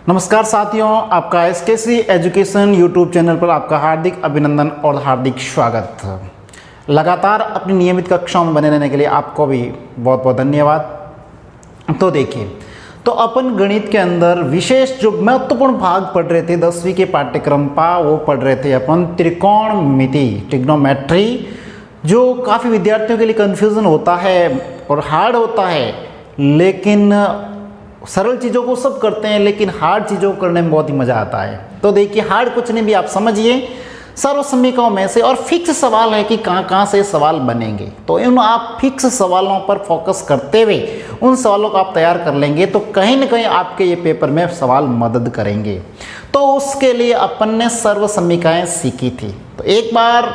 नमस्कार साथियों, आपका एसकेसी एजुकेशन यूट्यूब चैनल पर आपका हार्दिक अभिनंदन और हार्दिक स्वागत। लगातार अपनी नियमित कक्षाओं में बने रहने के लिए आपको भी बहुत बहुत धन्यवाद। तो देखिए, तो अपन गणित के अंदर विशेष जो महत्वपूर्ण भाग पढ़ रहे थे 10वीं के पाठ्यक्रम का, वो पढ़ रहे थे अपन त्रिकोणमिति, ट्रिग्नोमेट्री, जो काफ़ी विद्यार्थियों के लिए कन्फ्यूज़न होता है और हार्ड होता है। लेकिन सरल चीज़ों को सब करते हैं, लेकिन हार्ड चीज़ों को करने में बहुत ही मज़ा आता है। तो देखिए, हार्ड कुछ नहीं भी आप समझिए, सर्व समीकरणों में से, और फिक्स सवाल है कि कहाँ कहाँ से सवाल बनेंगे। तो इन आप फिक्स सवालों पर फोकस करते हुए उन सवालों को आप तैयार कर लेंगे तो कहीं ना कहीं आपके ये पेपर में सवाल मदद करेंगे। तो उसके लिए अपन ने सर्व समीकरण सीखी थी। तो एक बार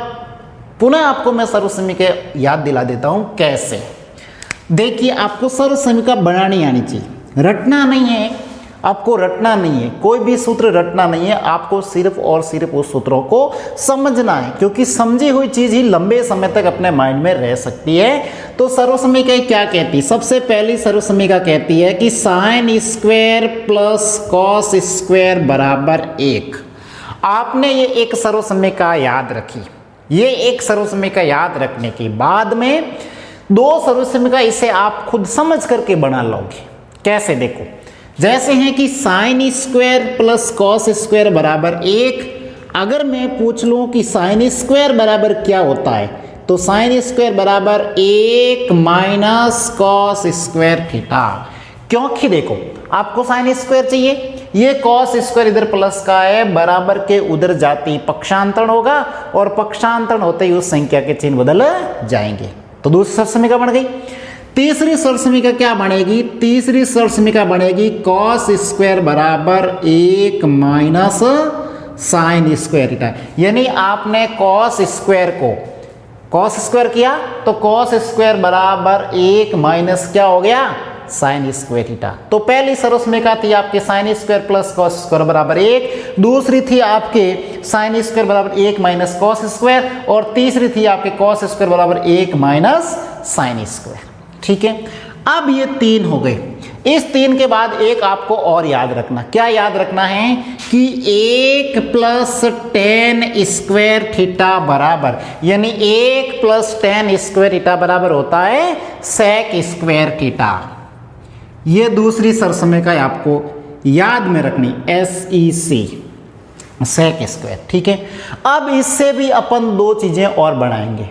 पुनः आपको मैं सर्व समीकरण याद दिला देता हूँ कैसे। देखिए, आपको सर्व समीकरण बनानी आनी चाहिए, रटना नहीं है। आपको रटना नहीं है, कोई भी सूत्र रटना नहीं है, आपको सिर्फ और सिर्फ उस सूत्रों को समझना है, क्योंकि समझी हुई चीज़ ही लंबे समय तक अपने माइंड में रह सकती है। तो सर्व समीकरण क्या कहती है? सबसे पहली सर्व समीकरण कहती है कि sign square plus cos square बराबर 1। आपने ये एक सर्व समीकरण याद रखी। ये एक सर्व समीकरण याद रखने के बाद में दो सर्व समीकरण इसे आप खुद समझ करके बना लोगे। कैसे? देखो, जैसे है कि sign square plus cos square बराबर 1। अगर मैं पूछ लूं कि साइन स्क्वायर बराबर क्या होता है, तो साइन स्क्वायर बराबर 1 माइनस कॉस स्क्वायर थीटा। क्योंकि देखो, आपको साइन स्क्वायर चाहिए, ये कॉस स्क्वायर इधर प्लस का है, बराबर के उधर जाते ही पक्षांतरण होगा, और पक्षांतरण होते ही उस संख्या के चिन्ह बदल जाएंगे। तो दूसरी सर्व समीकरण बन गई। तीसरी सर्व समीकरण क्या बनेगी? तीसरी सर्व समीकरण बनेगी कॉस स्क्वायर बराबर 1 माइनस साइन स्क्वायर थीटा। यानी आपने कॉस स्क्वायर को कॉस स्क्वायर किया तो कॉस स्क्वायर बराबर 1 माइनस क्या हो गया? Sine square theta. तो पहली सर्व समीकरण थी आपके sign square plus cos square बराबर 1, दूसरी थी आपके साइन स्क्वायर बराबर 1 माइनस कॉस स्क्वायर, और तीसरी थी आपके कॉस स्क्वायर बराबर 1 माइनस साइन स्क्वायर। ठीक है, अब ये तीन हो गए। इस तीन के बाद एक आपको और याद रखना। क्या याद रखना है? कि 1 प्लस tan स्क्वायर थीटा बराबर, यानी 1 प्लस tan स्क्वायर थीटा बराबर होता है sec स्क्वायर थीटा। ये दूसरी सर्व समीकरण आपको याद में रखनी, SEC, sec स्क्वायर। ठीक है, अब इससे भी अपन दो चीजें और बढ़ाएंगे।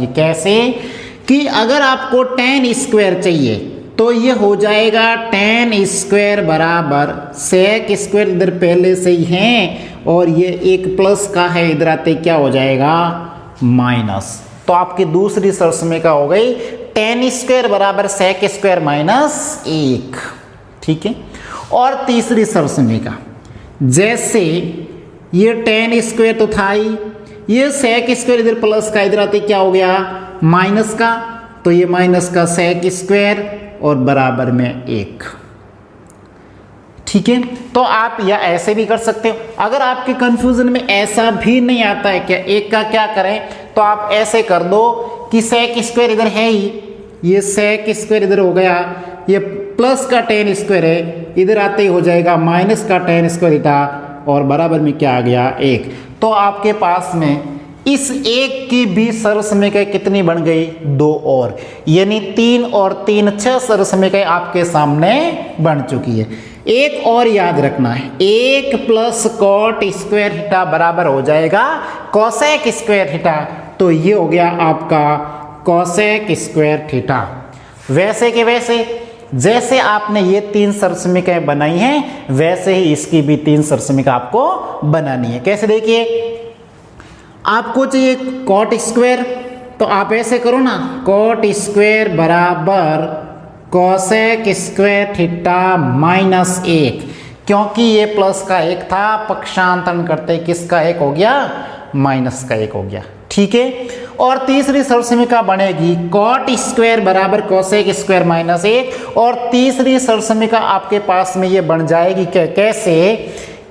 कैसे? कि अगर आपको tan स्क्वायर चाहिए तो ये हो जाएगा tan स्क्वायर बराबर sec स्क्वायर, इधर पहले से ही है, और ये एक प्लस का है, इधर आते क्या हो जाएगा? माइनस। तो आपकी दूसरी सर्व समीकरण हो गई tan स्क्वायर बराबर sec स्क्वायर माइनस 1। ठीक है, और तीसरी सर्व समीकरण, जैसे ये tan स्क्वायर तो था ही, ये sec स्क्वायर इधर प्लस का, इधर आते क्या हो गया? माइनस का, तो ये माइनस का sec स्क्वायर और बराबर में 1। ठीक है, तो आप या ऐसे भी कर सकते हो। अगर आपके कंफ्यूजन में ऐसा भी नहीं आता है क्या एक का क्या करें, तो आप ऐसे कर दो कि sec स्क्वायर इधर है ही, ये sec स्क्वायर इधर हो गया, ये प्लस का tan स्क्वायर है, इधर आते ही हो जाएगा माइनस का tan स्क्वायर थीटा, और बराबर में क्या आ गया? 1। तो आपके पास में इस 1 की भी सर्व समीकरण कितनी बन गई? 2 और, यानी 3 और 3 6 सर्व समीकरण आपके सामने बन चुकी है। एक और याद रखना है, 1 प्लस कॉट स्क्वायर थीटा बराबर हो जाएगा कोसेक स्क्वायर थीटा। तो ये हो गया आपका कोसेक स्क्वायर थीटा। वैसे के वैसे जैसे आपने ये 3 सर्व समीकरण बनाई हैं, वैसे ही इसकी भी 3 सर्व समीकरण आपको बनानी है। कैसे? देखिए, आपको चाहिए कॉट स्क्वायर, तो आप ऐसे करो ना, कॉट स्क्वायर बराबर कोसेक स्क्वायर थीटा माइनस 1। क्योंकि ये प्लस का 1 था, पक्षांतरण करते किसका 1 हो गया? माइनस का 1 हो गया। ठीक है, और तीसरी सर्व समीकरण बनेगी कॉट स्क्वायर बराबर कोसेक स्क्वायर माइनस 1, और तीसरी सर्व समीकरण आपके पास में ये बन जाएगी कैसे?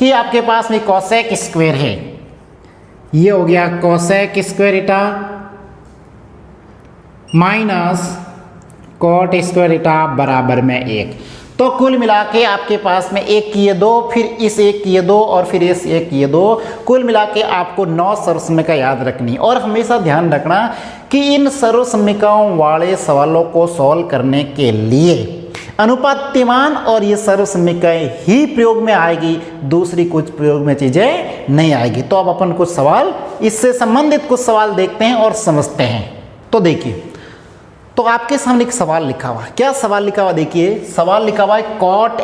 कि आपके पास में कोसेक स्क्वायर है, ये हो गया cosec square theta minus cot square theta बराबर में 1। तो कुल मिला के आपके पास में एक की ये दो, फिर इस एक की ये दो और फिर इस एक की ये दो, कुल मिला के आपको 9 सर्वसम्यिका याद रखनी। और हमेशा ध्यान रखना कि इन सर्वसम्यिकाओं वाले सवालों को सॉल्व करने के लिए अनुपात्यमान और ये सर्वसम्यिकाएं ही प्रयोग में आएगी, दूसरी कुछ प्रयोग में चीजें नहीं आएगी। तो अब अपन कुछ सवाल इससे संबंधित कुछ सवाल देखते हैं और समझते हैं। तो देखिए, तो आपके सामने एक सवाल लिखा हुआ है। क्या सवाल लिखा हुआ देखिए, सवाल लिखा हुआ है cot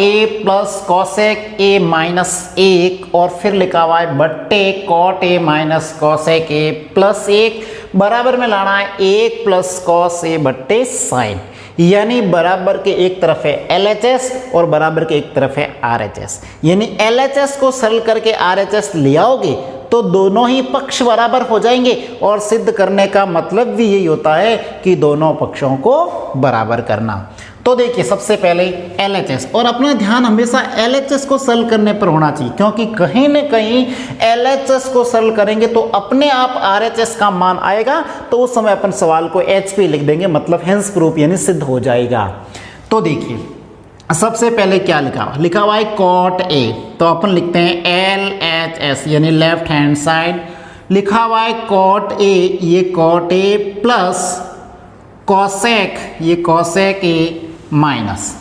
A plus cosec a minus 1 और फिर लिखा हुआ है बट्टे cot A minus cosec a plus 1 बराबर में लाना है 1 प्लस कॉस ए बट्टे साइन, यानी बराबर के एक तरफ है LHS और बराबर के एक तरफ है RHS। यानी LHS को सरल करके RHS ले आओगे तो दोनों ही पक्ष बराबर हो जाएंगे और सिद्ध करने का मतलब भी यही होता है कि दोनों पक्षों को बराबर करना। तो देखिए, सबसे पहले LHS, और अपना ध्यान हमेशा LHS को सरल करने पर होना चाहिए, क्योंकि कहीं न कहीं LHS को सरल करेंगे तो अपने आप RHS का मान आएगा, तो उस समय अपन सवाल को HP लिख देंगे, मतलब हेंस प्रूफ यानी सिद्ध हो जाएगा। तो देखिए, सबसे पहले क्या लिखा हुआ है कॉट ए, तो अपन लिखते हैं LHS यानी लेफ्ट हैंड साइड। लिखा हुआ है कॉट ए, ये कॉट ए प्लस कॉसेक, ये कॉसेक ए माइनस।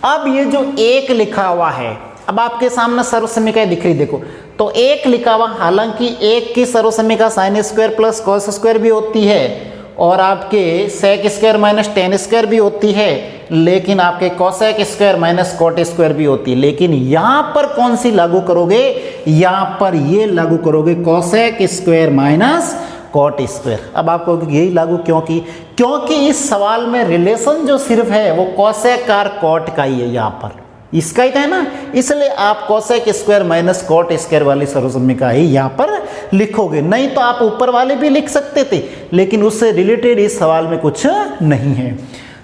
अब ये जो एक लिखा हुआ है, अब आपके सामने सर्वसम्यिका दिख रही, देखो तो एक लिखा हुआ, हालांकि एक की सर्वसम्यिका sine square plus cos square भी होती है और आपके sec square minus tan square भी होती है, लेकिन आपके cosec square minus cot square भी होती है। लेकिन यहाँ पर कौन सी लागू करोगे, यहाँ पर ये लागू करोगे cosec square minus cot square. अब आपको यही लागू क्योंकि इस सवाल में रिलेशन जो सिर्फ है वो कॉसेक और कॉट का ही है, यहाँ पर इसका ही था ना, इसलिए आप cosec square minus cot square वाली सर्वसम्यिका ही यहाँ पर लिखोगे। नहीं तो आप ऊपर वाले भी लिख सकते थे, लेकिन उससे रिलेटेड इस सवाल में कुछ नहीं है।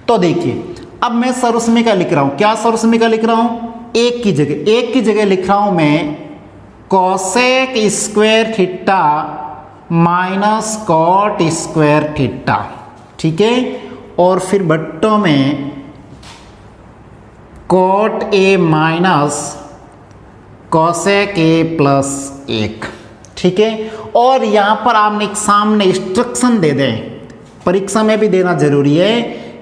तो देखिए, अब मैं सर्वसम्यिका लिख रहा हूँ। क्या सर्वसम्यिका लिख रहा हूँ, एक की जगह लिख रहा हूँ मैं cosec square theta minus cot square theta, ठीक है, और फिर बट्टों में cot A minus cosec a plus 1, ठीक है। और यहाँ पर आपने एक सामने इंस्ट्रक्शन दे दें, परीक्षा में भी देना जरूरी है।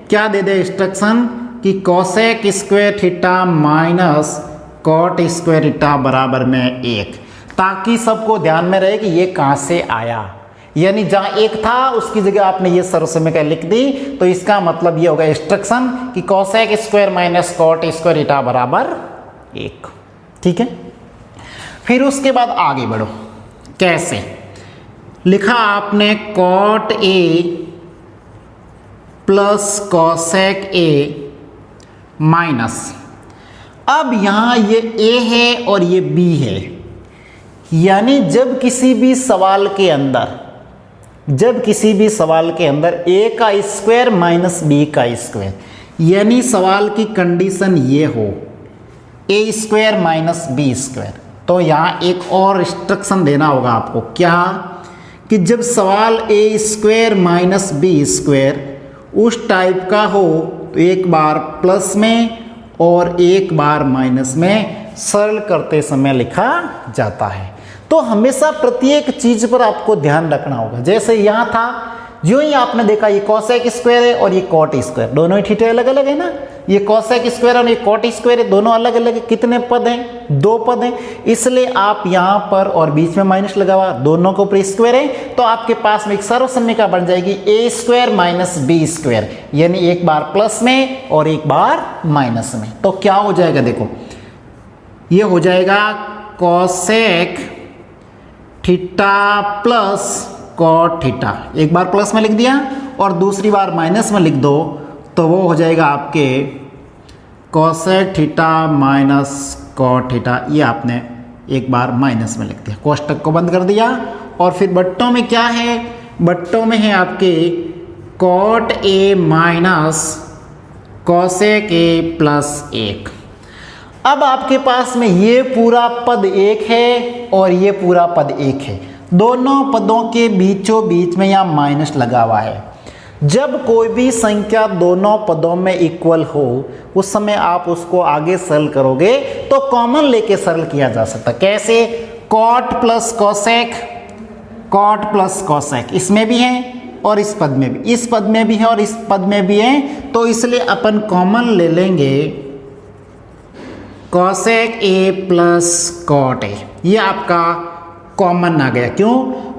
क्या दे दे इंस्ट्रक्शन कि cosec square theta minus cot square theta बराबर में 1, ताकि सबको ध्यान में रहे कि ये कहाँ से आया। यानी जहाँ एक था उसकी जगह आपने ये सर्वसम्यिका लिख दी, तो इसका मतलब ये होगा इंस्ट्रक्शन कि cosec square minus cot square theta बराबर 1, ठीक है। फिर उसके बाद आगे बढ़ो, कैसे लिखा आपने cot A plus cosec a minus, अब यहाँ ये ए है और ये बी है, यानी जब किसी भी सवाल के अंदर ए का स्क्वायर माइनस बी का स्क्वायर, यानी सवाल की कंडीशन ये हो ए स्क्वायर माइनस बी स्क्वायर, तो यहाँ एक और इंस्ट्रक्शन देना होगा आपको। क्या कि जब सवाल ए स्क्वायर माइनस बी स्क्वायर उस टाइप का हो तो एक बार प्लस में और एक बार माइनस में सरल करते समय लिखा जाता है। तो हमेशा प्रत्येक चीज पर आपको ध्यान रखना होगा। जैसे यहाँ था, जो ही आपने देखा ये कॉसेक स्क्वायर है और ये कॉट स्क्वायर, दोनों ही थीटा अलग अलग है ना, ये कॉसेक स्क्वायर और ये कॉट स्क्वायर है, दोनों अलग अलग है। कितने पद हैं, 2 पद हैं, इसलिए आप यहाँ पर और बीच में माइनस लगा हुआ, दोनों के ऊपर स्क्वायर है, तो आपके पास में एक सर्वसम्यिका बन जाएगी ए स्क्वायर माइनस बी स्क्वायर, यानी एक बार प्लस में और एक बार माइनस में। तो क्या हो जाएगा, देखो ये हो जाएगा cosec theta plus cot theta, एक बार प्लस में लिख दिया और दूसरी बार माइनस में लिख दो, तो वो हो जाएगा आपके cosec theta minus cot theta. ये आपने एक बार माइनस में लिख दिया, कोष्टक को बंद कर दिया। और फिर बट्टों में क्या है, बट्टों में है आपके cot A minus cosec a plus 1। अब आपके पास में ये पूरा पद 1 है और ये पूरा पद 1 है, दोनों पदों के बीचों बीच में यहाँ माइनस लगा हुआ है। जब कोई भी संख्या दोनों पदों में इक्वल हो उस समय आप उसको आगे सरल करोगे तो कॉमन लेके सरल किया जा सकता है। कैसे? Cot plus cosec, cot plus cosec इसमें भी है और इस पद में भी, इस पद में भी है और इस पद में भी है, तो इसलिए अपन कॉमन ले लेंगे cosec A plus cot a. ये आपका कॉमन आ गया। क्यों?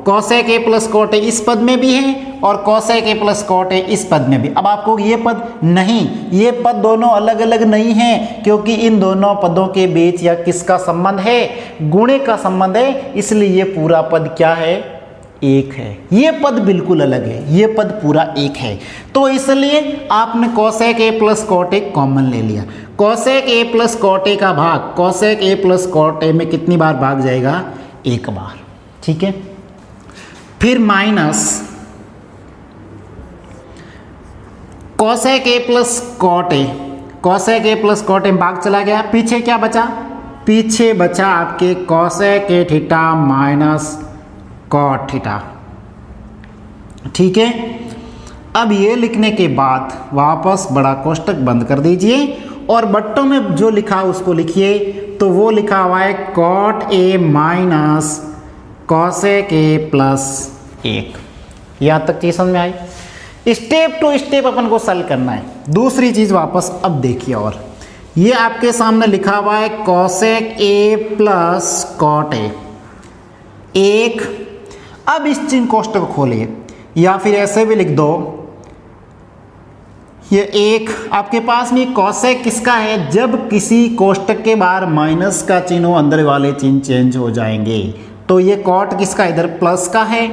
Cosec A plus cot a इस पद में भी है और cosec A plus cot a इस पद में भी। अब आपको ये पद नहीं, ये पद दोनों अलग अलग नहीं हैं, क्योंकि इन दोनों पदों के बीच या किसका संबंध है? गुणे का संबंध है, इसलिए ये पूरा पद क्या है? एक है। ये पद बिल्कुल अलग है, ये पद पूरा एक है। तो इसलिए आपने cosec A plus cot a common ले लिया। कोसेक ए प्लस कॉट ए का भाग cosec A plus cot a में कितनी बार भाग जाएगा? एक बार। ठीक है, फिर minus cosec A plus cot a, cosec A plus cot a भाग चला गया। पीछे क्या बचा? पीछे बचा आपके cosec a theta minus cot theta. ठीक है, अब ये लिखने के बाद वापस बड़ा कोष्टक बंद कर दीजिए और बट्टों में जो लिखा उसको लिखिए। तो वो लिखा हुआ है कॉट ए माइनस कोसेक ए प्लस 1। यहाँ तक चीज समझ में आई? स्टेप टू स्टेप अपन को सॉल्व करना है। दूसरी चीज वापस अब देखिए, और ये आपके सामने लिखा हुआ है cosec A plus cot a 1। अब इस चिन्ह कोष्टक को खोलिए या फिर ऐसे भी लिख दो, ये 1 आपके पास में कोसेक किसका है? जब किसी कोष्टक के बाहर माइनस का चिन्ह हो अंदर वाले चिन्ह चेंज हो जाएंगे। तो ये कॉट किसका? इधर प्लस का है,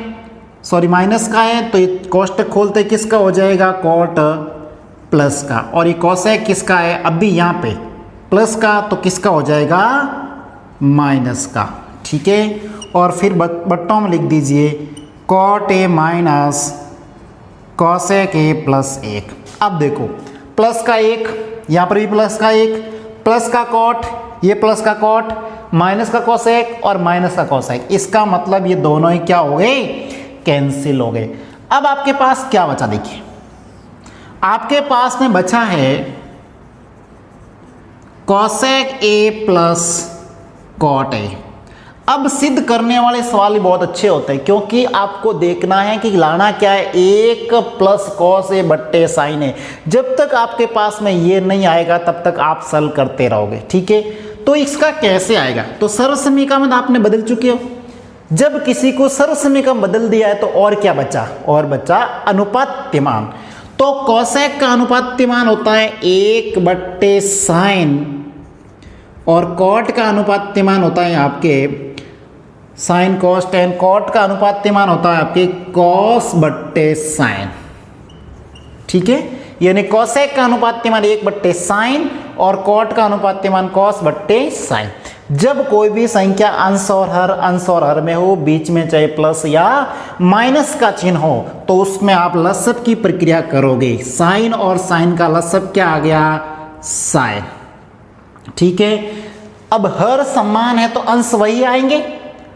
सॉरी माइनस का है, तो ये कोष्टक खोलते किसका हो जाएगा? कॉट प्लस का। और ये कोसेक किसका है? अभी यहाँ पे प्लस का, तो किसका हो जाएगा? माइनस का। ठीक है, और फिर बट्टों में लिख दीजिए कॉट ए माइनस कोसेक ए प्लस 1। अब देखो प्लस का 1, यहाँ पर भी प्लस का 1, प्लस का कॉट, ये प्लस का कॉट, माइनस का कोसेक और माइनस का कोसेक। इसका मतलब ये दोनों ही क्या हो गए? कैंसिल हो गए। अब आपके पास क्या बचा? देखिए आपके पास में बचा है cosec A plus cot A. अब सिद्ध करने वाले सवाल बहुत अच्छे होते हैं, क्योंकि आपको देखना है कि लाना क्या है? 1 प्लस कॉस ए बट्टे साइन ए। जब तक आपके पास में ये नहीं आएगा तब तक आप सॉल्व करते रहोगे। ठीक है, तो इसका कैसे आएगा? तो सर्वसमीकरण में आपने बदल चुके हो। जब किसी को सर्वसमीकरण बदल दिया है तो और क्या बचा? और बचा अनुपात्यमान। तो कोसेक का अनुपात्यमान होता है 1 बट्टे साइन, और कॉट का अनुपात्यमान होता है आपके साइन कॉस टेन। कॉट का अनुपात्यमान होता है आपके कॉस बट्टे साइन। ठीक है, यानी कोसेक का अनुपात्यमान 1 बट्टे साइन और कॉट का अनुपात्यमान कॉस बट्टे साइन। जब कोई भी संख्या अंश और हर में हो, बीच में चाहे प्लस या माइनस का चिन्ह हो, तो उसमें आप लसअप की प्रक्रिया करोगे। साइन और साइन का लसअप क्या आ गया? साइन। ठीक है, अब हर समान है तो अंश वही आएंगे।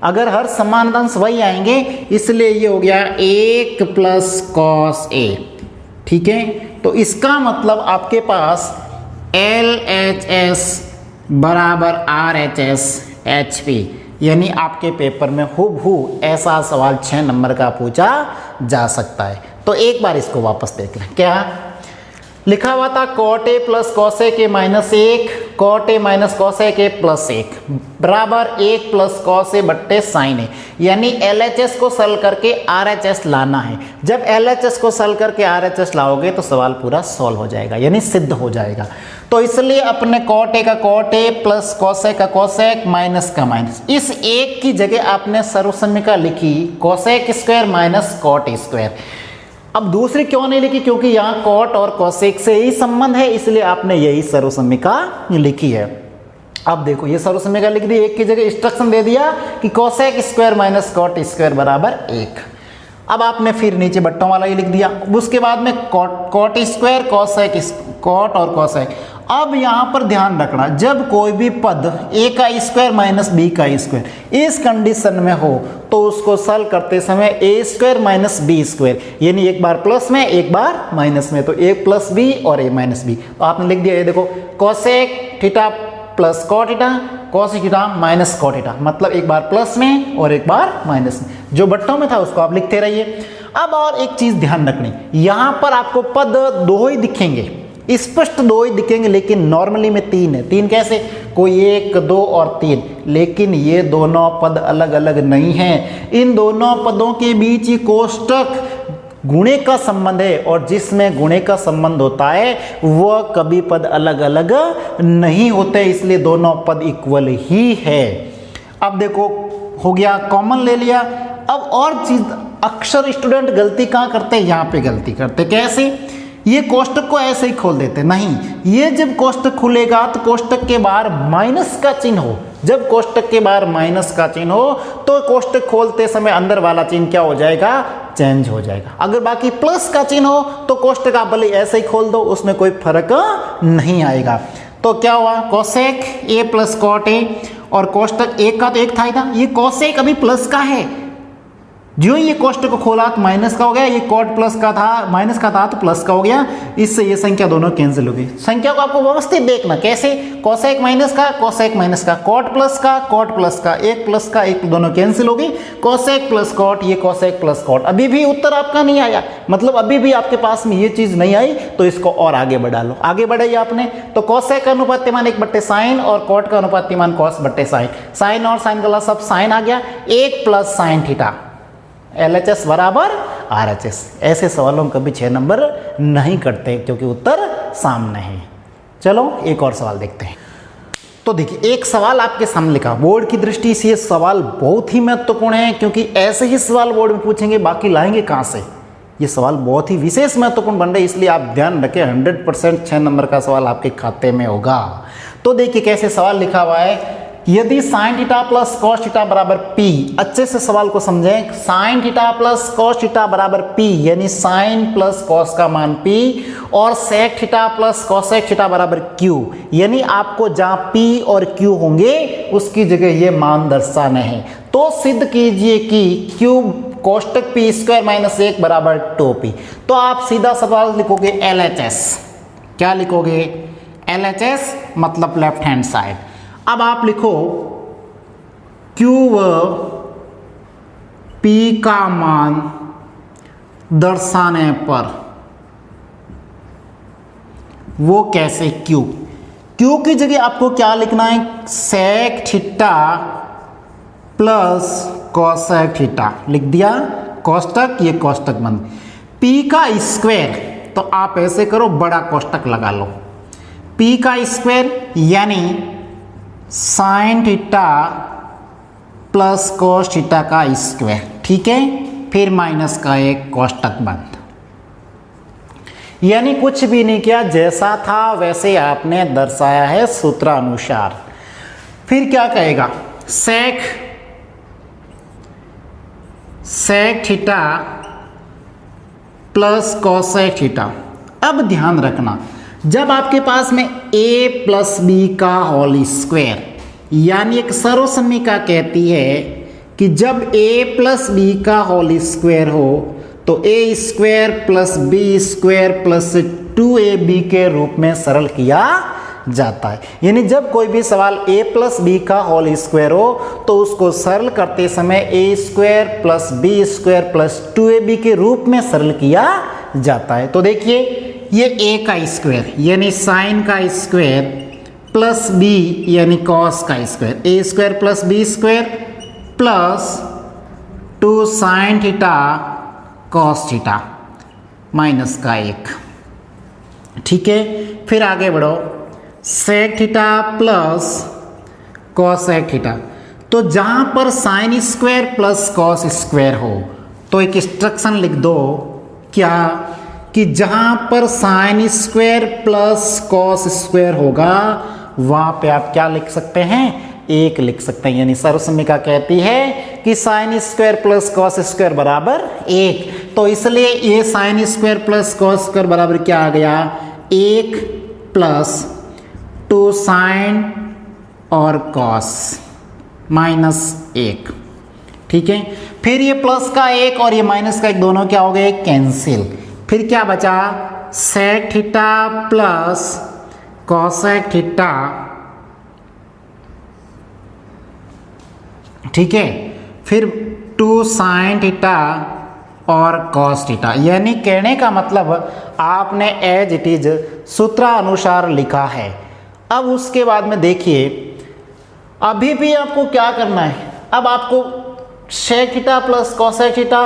अगर हर समान अंश वही आएंगे, इसलिए ये हो गया 1 प्लस कॉस ए। ठीक है, तो इसका मतलब आपके पास LHS बराबर RHS HP, यानी आपके पेपर में हूबहू ऐसा सवाल 6 नंबर का पूछा जा सकता है। तो एक बार इसको वापस देख लें। क्या लिखा हुआ था? Cot A plus cosec A minus 1, cot A minus cosec A plus 1 बराबर 1 प्लस कॉस ए बट्टे साइन ए। यानी LHS को सॉल्व करके RHS लाना है। जब LHS को सॉल्व करके RHS लाओगे तो सवाल पूरा सॉल्व हो जाएगा, यानी सिद्ध हो जाएगा। तो इसलिए अपने कॉट ए का कॉट ए प्लस कोसेक का कोसेक माइनस का माइनस, इस एक की जगह आपने सर्वसमीकरण लिखी cosec square minus cot square. अब दूसरी क्यों नहीं लिखी? क्योंकि यहाँ कॉट और कोसेक से ही संबंध है, इसलिए आपने यही सर्वसमीकरण लिखी है। अब देखो ये सर्वसमीकरण लिख दी, एक की जगह इंस्ट्रक्शन दे दिया कि cosec square minus cot square बराबर 1। अब आपने फिर नीचे बट्टों वाला ही लिख दिया। उसके बाद में कॉट स्क्वायर कोसेक कॉट और कोसेक। अब यहाँ पर ध्यान रखना, जब कोई भी पद a का स्क्वायर माइनस b का स्क्वायर इस कंडीशन में हो तो उसको सॉल्व करते समय a square minus b square, यानी एक बार प्लस में एक बार माइनस में, तो a प्लस b और a माइनस b। तो आपने लिख दिया, ये देखो cosec theta plus cot theta, cosec theta minus cot theta, मतलब एक बार प्लस में और एक बार माइनस में। जो बट्टों में था उसको आप लिखते रहिए। अब और एक चीज ध्यान रखनी, यहाँ पर आपको पद दो ही दिखेंगे, स्पष्ट दो ही दिखेंगे, लेकिन नॉर्मली में तीन है। तीन कैसे? कोई एक, दो और तीन, लेकिन ये दोनों पद अलग अलग नहीं हैं। इन दोनों पदों के बीच ही कोष्टक गुणे का संबंध है, और जिसमें गुणे का संबंध होता है वह कभी पद अलग अलग नहीं होते, इसलिए दोनों पद इक्वल ही है। अब देखो हो गया, कॉमन ले लिया। अब और चीज, अक्सर स्टूडेंट गलती कहाँ करते हैं, यहाँ पे गलती करते। कैसे? ये कोष्टक को ऐसे ही खोल देते, नहीं, ये जब कोष्टक खुलेगा तो कोष्टक के बाहर माइनस का चिन्ह हो, जब कोष्टक के बाहर माइनस का चिन्ह हो तो कोष्टक खोलते समय अंदर वाला चिन्ह क्या हो जाएगा, चेंज हो जाएगा। अगर बाकी प्लस का चिन्ह हो तो कोष्टक आप भले ऐसे ही खोल दो, उसमें कोई फर्क नहीं आएगा। तो क्या हुआ, cosec A plus cot A, और कोष्टक एक का तो एक था ही था, ये कोसेक अभी प्लस का है, जो ये कोष्टक को खोला तो माइनस का हो गया, ये कॉट प्लस का था, माइनस का था तो प्लस का हो गया, इससे ये संख्या दोनों कैंसिल हो गई। संख्या को आपको व्यवस्थित देखना, कैसे? कोसेक माइनस का, कोसेक माइनस का, कॉट प्लस का, कॉट प्लस का, एक प्लस का एक, दोनों कैंसिल हो गई, कोसेक प्लस कॉट, ये कोसेक प्लस कॉट। अभी भी उत्तर आपका नहीं आया, मतलब अभी भी आपके पास में ये चीज नहीं आई, तो इसको और आगे बढ़ा लो। आगे बढ़ाइए आपने, तो कोसेक का अनुपात्यमान 1/sin और कॉट का अनुपात्यमान cos/sin, साइन और साइन का सब साइन आ गया, 1 प्लस साइन थीटा, LHS बराबर RHS। ऐसे सवालों में कभी 6 नंबर नहीं करते क्योंकि उत्तर सामने है। चलो एक और सवाल देखते हैं। तो देखिए, एक सवाल आपके सामने लिखा, बोर्ड की दृष्टि से ये सवाल बहुत ही महत्वपूर्ण है, क्योंकि ऐसे ही सवाल बोर्ड में पूछेंगे, बाकी लाएंगे कहाँ से। ये सवाल बहुत ही विशेष महत्वपूर्ण बन रहे, इसलिए आप ध्यान रखें, 100% 6 नंबर का सवाल आपके खाते में होगा। तो देखिए कैसे सवाल लिखा हुआ है, यदि sine theta plus cos theta बराबर P, अच्छे से सवाल को समझें, sine theta plus cos theta बराबर P, यानी साइन प्लस कॉस का मान P, और sec theta plus cosec theta बराबर Q, यानी आपको जहां P और Q होंगे उसकी जगह ये मान दर्शाना है। तो सिद्ध कीजिए कि Q कोष्टक P स्क्वायर माइनस 1 बराबर 2P। तो आप सीधा सवाल लिखोगे LHS। क्या लिखोगे? LHS मतलब लेफ्ट हैंड साइड। अब आप लिखो Q व P का मान दर्शाने पर, वो कैसे? Q की जगह आपको क्या लिखना है, sec theta plus cosec theta लिख दिया, कोष्टक, ये कोष्टक बंद। P का स्क्वायर, तो आप ऐसे करो, बड़ा कोष्टक लगा लो, P का स्क्वायर यानी sign theta plus cos theta का स्क्वायर, ठीक है, फिर माइनस का एक कोष्टक बंद, यानी कुछ भी नहीं किया, जैसा था वैसे आपने दर्शाया है सूत्रानुसार। फिर क्या कहेगा, sec theta plus cosec theta. अब ध्यान रखना, जब आपके पास में a प्लस बी का होल स्क्वायर, यानी एक सर्वसमीका कहती है कि जब a प्लस बी का होल स्क्वायर हो तो a square plus B square plus 2ab के रूप में सरल किया जाता है। यानी जब कोई भी सवाल a प्लस बी का होल स्क्वायर हो तो उसको सरल करते समय a square plus B square plus 2ab के रूप में सरल किया जाता है। तो देखिए, ये a का स्क्वायर यानी साइन का स्क्वायर प्लस b यानी कॉस का square, a square plus b square plus 2 sine theta cos theta minus का 1, ठीक है। फिर आगे बढ़ो, sec theta plus cosec theta. तो जहां पर sine square plus cos square हो तो एक इंस्ट्रक्शन लिख दो, क्या कि जहां पर sine square plus cos square होगा वहां पे आप क्या लिख सकते हैं, 1 लिख सकते हैं। यानी सर्वसमीका कहती है कि sign square plus cos square बराबर 1, तो इसलिए ये sign square plus cos square बराबर क्या आ गया, 1 प्लस 2 साइन और कॉस -1, ठीक है। फिर ये प्लस का 1 और ये माइनस का 1 दोनों क्या हो गए, कैंसिल। फिर क्या बचा, sec theta plus cosec theta, ठीक है। फिर 2 साइन थीटा और कॉस थीटा, यानी कहने का मतलब आपने एज इट इज सूत्रानुसार लिखा है। अब उसके बाद में देखिए, अभी भी आपको क्या करना है, अब आपको sec theta plus cosec theta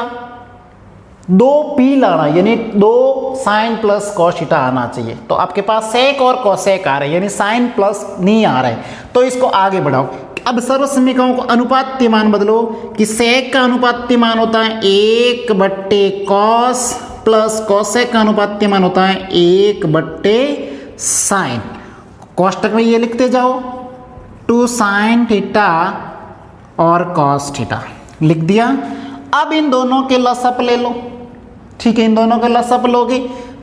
2p लाना, यानी 2 साइन प्लस कॉस थीटा आना चाहिए। तो आपके पास सेक और कॉसेक आ रहे हैं, यानी साइन प्लस नहीं आ रहा है, तो इसको आगे बढ़ाओ। अब सर्व समीकरणों को अनुपात्य मान बदलो कि सेक का अनुपात्य मान होता है 1/cos प्लस कॉसेक का अनुपात्य मान होता है 1/साइन। कोष्टक में ये लिखते जाओ, 2 साइन थीटा और कॉस थीटा लिख दिया। अब इन दोनों के लसअप ले लो, ठीक है। इन दोनों का लसअप लोगे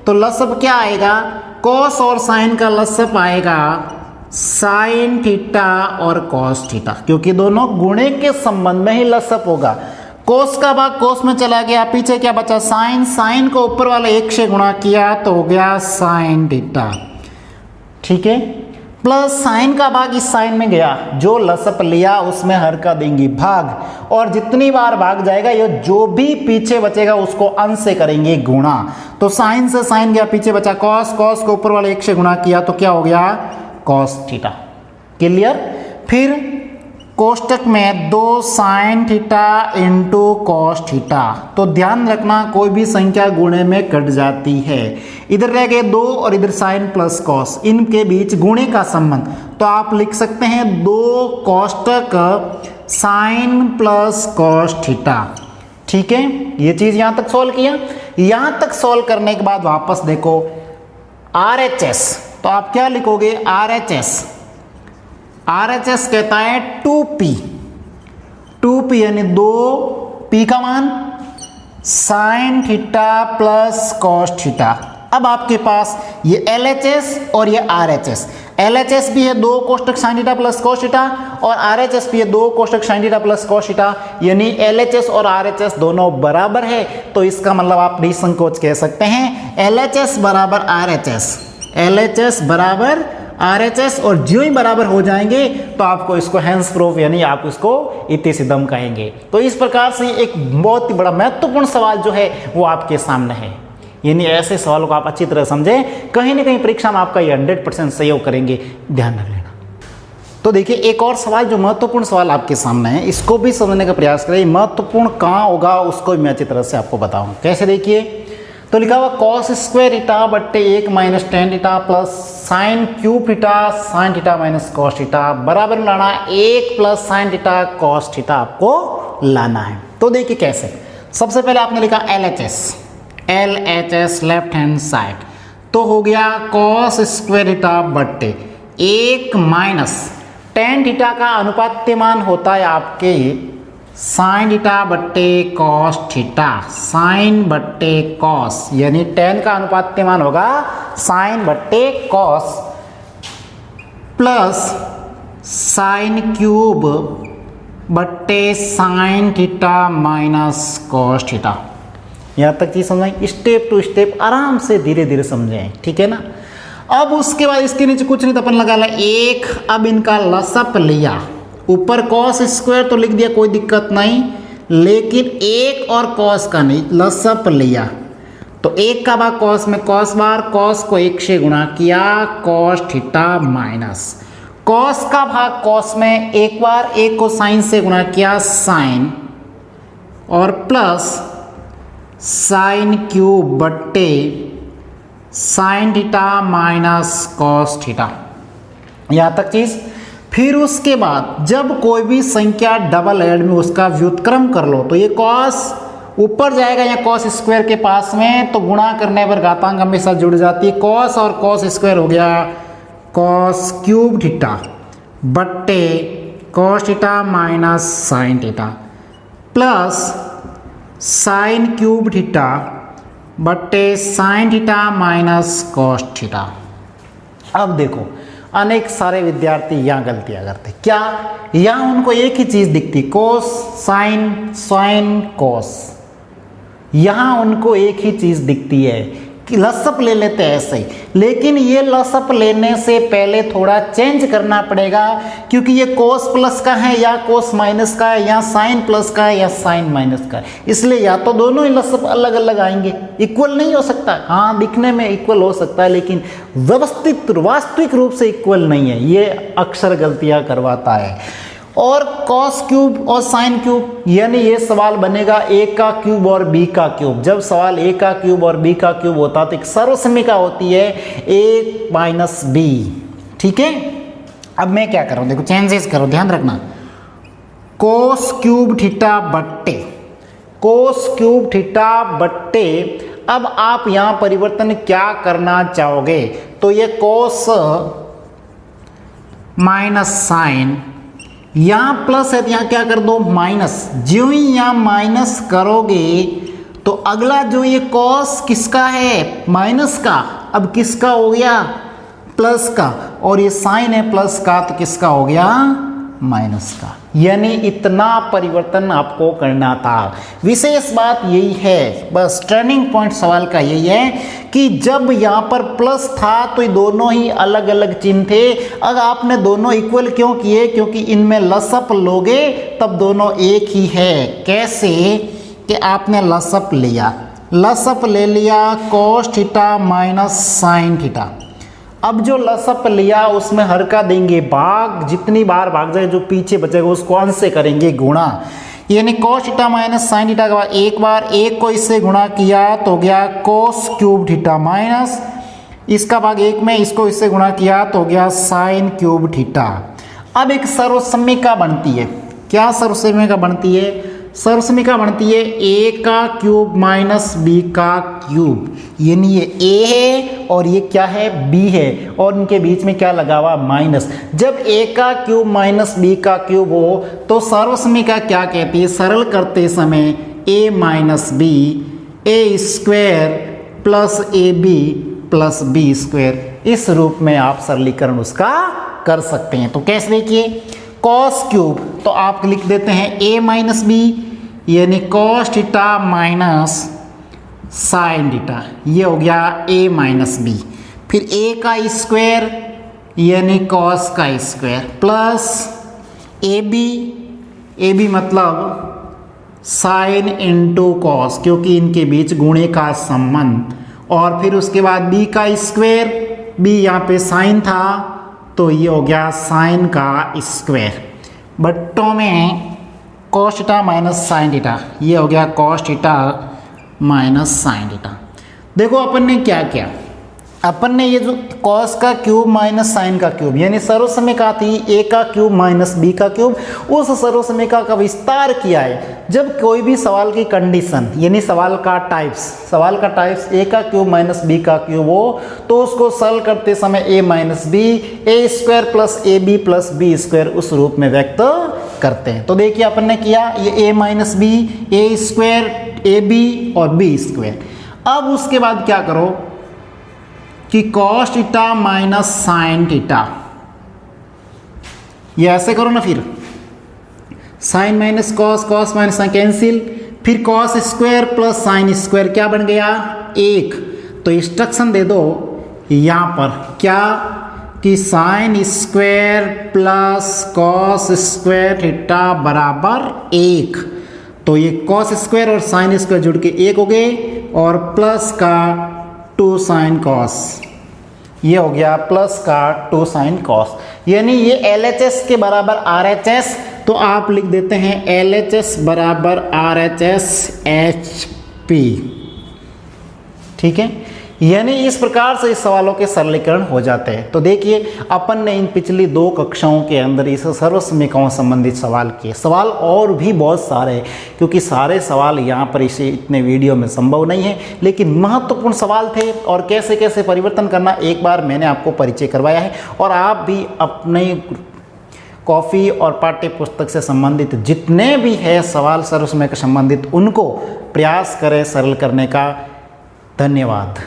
तो लसअप क्या आएगा, कॉस और साइन का लसअप आएगा साइन थीटा और कॉस थीटा, क्योंकि दोनों गुणे के संबंध में ही लसअप होगा। कोस का भाग कोस में चला गया, पीछे क्या बचा, साइन। साइन को ऊपर वाले 1 से गुणा किया तो हो गया साइन थीटा, ठीक है। प्लस साइन का भाग इस साइन में गया, जो लसअप लिया उसमें हर का देंगे भाग, और जितनी बार भाग जाएगा ये जो भी पीछे बचेगा उसको अंश से करेंगे गुणा। तो साइन से साइन गया, पीछे बचा कॉस। कॉस को ऊपर वाले 1 से गुणा किया तो क्या हो गया, कॉस थीटा। क्लियर। फिर कोष्टक में 2 sine theta into cos theta, तो ध्यान रखना कोई भी संख्या गुणे में कट जाती है। इधर रह गए 2 और इधर साइन प्लस कॉस, इनके बीच गुणे का संबंध, तो आप लिख सकते हैं 2 कोष्टक साइन प्लस कॉस थीटा, ठीक है। ये चीज यहां तक सोल्व किया। यहां तक सोल्व करने के बाद वापस देखो RHS, तो आप क्या लिखोगे, RHS कहता है 2p यानी 2p का मान sign theta plus cos theta. अब आपके पास ये LHS और ये RHS, LHS भी है 2 कोष्टक sine theta plus cos theta, और RHS भी है 2 कोष्टक sine theta plus cos theta, यानी LHS और RHS दोनों बराबर है। तो इसका मतलब आप निसंकोच कह सकते हैं LHS बराबर RHS, LHS बराबर RHS, और जो ही बराबर हो जाएंगे तो आपको इसको हैंस प्रूफ यानी आप इसको इति सिद्धम कहेंगे। तो इस प्रकार से एक बहुत ही बड़ा महत्वपूर्ण सवाल जो है वो आपके सामने है, यानी ऐसे सवालों को आप अच्छी तरह समझें, कहीं ना कहीं परीक्षा में आपका ये 100% सहयोग करेंगे, ध्यान रख लेना। तो देखिए एक और सवाल जो महत्वपूर्ण सवाल आपके सामने है, इसको भी समझने का प्रयास करें। महत्वपूर्ण कहाँ होगा उसको भी मैं अच्छी तरह से आपको बताऊँ। कैसे, देखिए तो लिखा हुआ कॉस स्क्वायर थीटा बट्टे 1 minus tan theta plus sine cube theta sine theta minus cos theta बराबर लाना 1 plus sign theta cos theta आपको लाना है। तो देखिए कैसे, सबसे पहले आपने लिखा LHS लेफ्ट हैंड साइड, तो हो गया कॉस स्क्वायर थीटा बट्टे 1 माइनस टेन थीटा का अनुपात्य मान होता है आपके साइन थीटा बट्टे कॉस थीटा, साइन बट्टे कॉस, यानी टेन का अनुपात्य मान होगा साइन बट्टे कॉस प्लस साइन क्यूब बट्टे sine theta minus cos theta. यहाँ तक चीज समझाएं, स्टेप टू स्टेप आराम से धीरे धीरे समझें, ठीक है ना। अब उसके बाद इसके नीचे कुछ नहीं तो अपन लगा ला 1, अब इनका लसअप लिया, ऊपर कॉस स्क्वायर तो लिख दिया कोई दिक्कत नहीं, लेकिन 1 और कॉस का नहीं, लसअप लिया तो 1 का भाग कॉस में कॉस बार, कॉस को 1 से गुणा किया कॉस थीटा माइनस कॉस का भाग कॉस में एक बार, 1 को साइन से गुणा किया साइन, और प्लस साइन क्यूब बट्टे sine theta minus cos theta. यहाँ तक चीज। फिर उसके बाद जब कोई भी संख्या डबल एड में उसका व्युत्क्रम कर लो, तो ये कॉस ऊपर जाएगा या कॉस स्क्वायर के पास में, तो गुणा करने पर घातांक हमेशा जुड़ जाती है। कॉस और कॉस स्क्वायर हो गया कॉस क्यूब थीटा बट्टे cos theta minus sine theta plus sine cube theta बट्टे sine theta minus cos theta. अब देखो, अनेक सारे विद्यार्थी यहाँ गलतियाँ करते। क्या? यहाँ उनको एक ही चीज़ दिखती, कोस साइन, साइन कोस। यहाँ उनको एक ही चीज़ दिखती है कि लसअप ले लेते हैं ऐसे ही, लेकिन ये लसअप लेने से पहले थोड़ा चेंज करना पड़ेगा, क्योंकि ये कोस प्लस का है या कोस माइनस का है, या साइन प्लस का है या साइन माइनस का है। इसलिए या तो दोनों ही लसअप अलग अलग आएंगे, इक्वल नहीं हो सकता। हाँ, दिखने में इक्वल हो सकता है, लेकिन व्यवस्थित वास्तविक रूप से इक्वल नहीं है। ये अक्सर गलतियाँ करवाता है। और कॉस क्यूब और साइन क्यूब, यानी ये सवाल बनेगा ए का क्यूब और बी का क्यूब। जब सवाल ए का क्यूब और बी का क्यूब होता तो एक सर्वसमीका होती है ए माइनस बी। ठीक है, अब मैं क्या करूं, देखो चेंजेस करो, ध्यान रखना। कोस क्यूब थीटा बट्टे कोस क्यूब थीटा बट्टे, अब आप यहां परिवर्तन क्या करना चाहोगे, तो ये कोस माइनस साइन, यहाँ प्लस है तो यहाँ क्या कर दो माइनस। जो ही यहाँ माइनस करोगे तो अगला जो ये कॉस किसका है, माइनस का, अब किसका हो गया, प्लस का, और ये साइन है प्लस का तो किसका हो गया, माइनस का। यानी इतना परिवर्तन आपको करना था। विशेष बात यही है, बस टर्निंग पॉइंट सवाल का यही है कि जब यहाँ पर प्लस था तो ये दोनों ही अलग अलग चिन्ह थे। अगर आपने दोनों इक्वल क्यों किए, क्योंकि इनमें लसअप लोगे तब दोनों एक ही है। कैसे कि आपने लसअप लिया, लसअप ले लिया cos theta minus sine theta. अब जो लसअप लिया उसमें हर का देंगे भाग, जितनी बार भाग जाए जो पीछे बचेगा उसको अंश से करेंगे गुणा। यानी cos theta minus sine theta के बाद एक बार एक को इससे गुणा किया तो हो गया कोस क्यूब थीटा माइनस, इसका भाग एक में, इसको इससे गुणा किया तो हो गया साइन क्यूब थीटा। अब एक सर्वसमीका बनती है। क्या सर्वसमीका बनती है? सर्वसमीका बनती है ए का क्यूब माइनस बी का क्यूब। यानी ये ए है और ये क्या है, बी है, और इनके बीच में क्या लगा हुआ, माइनस। जब ए का क्यूब माइनस बी का क्यूब हो तो सर्वसमीका क्या कहती है, सरल करते समय ए minus B A square plus A B plus B square, इस रूप में आप सरलीकरण उसका कर सकते हैं। तो कैसे देखिए, कॉस क्यूब तो आप लिख देते हैं ए माइनस बी, यानी cos theta minus sine theta, ये हो गया ए माइनस बी। फिर ए का स्क्वायर यानी कॉस का स्क्वायर प्लस ए बी मतलब साइन इंटू कॉस, क्योंकि इनके बीच गुणे का संबंध, और फिर उसके बाद बी का स्क्वायर, बी यहाँ पे साइन था तो ये हो गया साइन का स्क्वायर, बट्टों में cos theta minus sine theta, ये हो गया cos theta minus sine theta. देखो अपन ने क्या किया, अपन ने ये जो कॉस का क्यूब माइनस साइन का क्यूब यानी सर्वसमीका थी ए का क्यूब माइनस बी का क्यूब, उस सर्वसमीका का विस्तार किया है। जब कोई भी सवाल की कंडीशन यानी सवाल का टाइप्स ए का क्यूब माइनस बी का क्यूब हो तो उसको सरल करते समय ए minus B A square plus A B plus B square उस रूप में व्यक्त करते हैं। तो देखिए अपन ने किया, ये A minus B A square A B और बी स्क्वायर। अब उसके बाद क्या करो कि cos theta minus sine theta, ये ऐसे करो ना, फिर sine minus cos, cos minus sine cancel, फिर cos square plus sine square क्या बन गया, एक। तो इंस्ट्रक्शन दे दो यहाँ पर क्या कि sign square plus cos square theta बराबर एक। तो ये कॉस स्क्वायर और साइन स्क्वायर जुड़ के एक हो गए, और प्लस का 2 साइन कॉस, ये हो गया प्लस का 2 साइन कॉस। यानी ये LHS के बराबर RHS, तो आप लिख देते हैं LHS बराबर RHS HP। ठीक है, यानी इस प्रकार से इस सवालों के सरलीकरण हो जाते हैं। तो देखिए अपन ने इन पिछली 2 कक्षाओं के अंदर इस सर्वसमीकाओं संबंधित सवाल किए। सवाल और भी बहुत सारे हैं, क्योंकि सारे सवाल यहाँ पर इसे इतने वीडियो में संभव नहीं है, लेकिन महत्वपूर्ण सवाल थे। और कैसे कैसे परिवर्तन करना एक बार मैंने आपको परिचय करवाया है, और आप भी अपने कॉपी और पाठ्य पुस्तक से संबंधित जितने भी है सवाल सर्वसमीका संबंधित उनको प्रयास करें सरल करने का। धन्यवाद।